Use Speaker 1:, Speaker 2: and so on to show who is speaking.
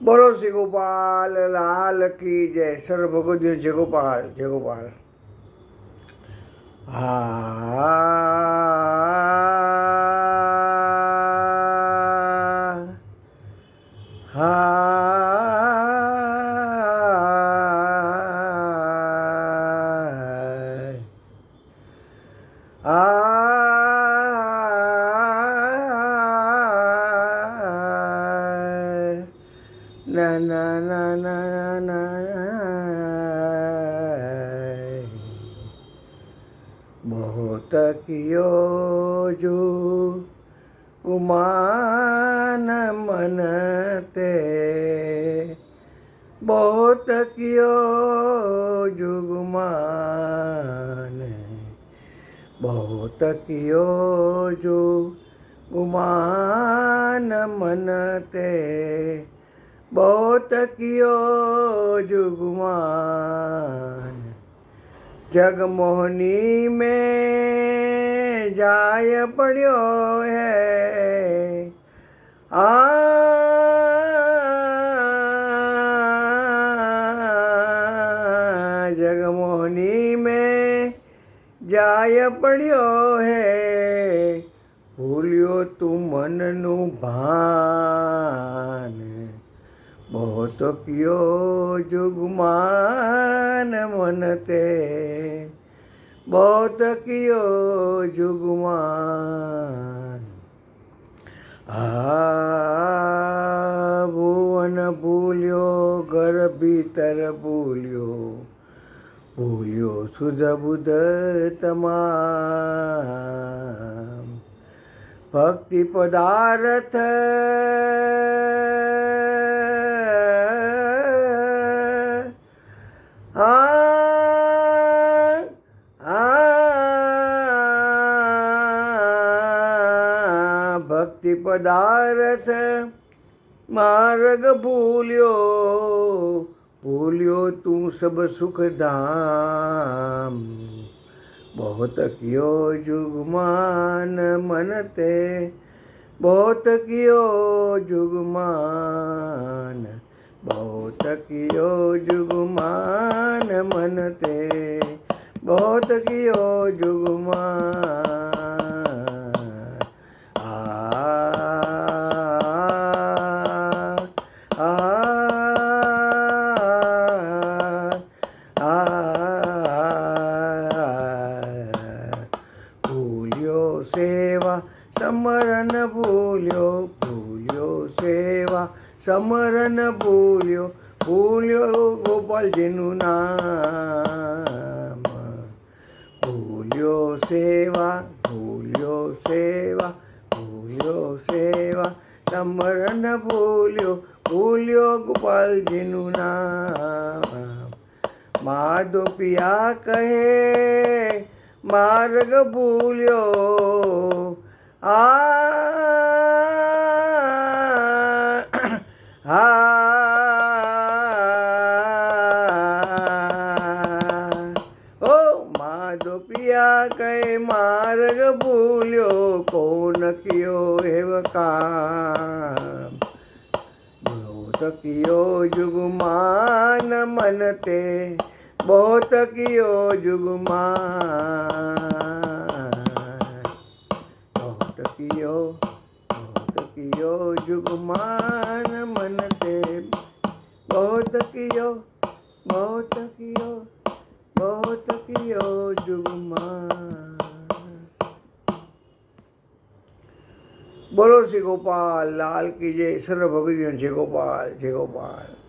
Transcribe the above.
Speaker 1: બોલો શ્રી ગોપાલ લાલ કી જય. સર્વ ભગવદીઓ જય ગોપાલ જય ગોપાલ. ના ના ના ના ના बहुत कियो जो गुमान मन ते बहुत कियो जो गुमान बहुत कियो जो गुमान मन ते बहुत कियो जो गुमान जगमोहनी में जाय पड़ो है जगमोहनी में जाय पड़ो है भूलियो तू मन नु भान बहुत कियो जुगमान मन ते बहुत कियो जुगमान भुवन भूल्यो घर भीतर भूल्यो भूल्यो सुध बुध तमाम भक्ति पदार्थ भक्ति पदार्थ मार्ग भूल्यो भूल्यो तू सब सुख धाम बहुत कियो जुगमान मन ते बहुत कियो जुगमान बहुत कियो जुगमान मन ते बहुत कियो जुगमान सेवा समरण भूल्यो भूल्यो सेवा समरण भूल्यो भूल्यो गोपाल जीनु नाम भूल्यो सेवा भूल्यो सेवा भूल्यो सेवा समरण भूल्यो भूल्यो गोपाल जीनु नाम माधो पिया कहे मार्ग भूल्यो माधो पिया कहे मार्ग भूल्यो कौन कियो हेव काम बहुत कियो जुगमान मन ते बहुत कियो जुगमान बहुत कियो जुगमान मन ते बहुत कियो जुगमान. बोलो श्री गोपाल लाल की जय. सर्व भगवदीजन जय गोपाल जय गोपाल.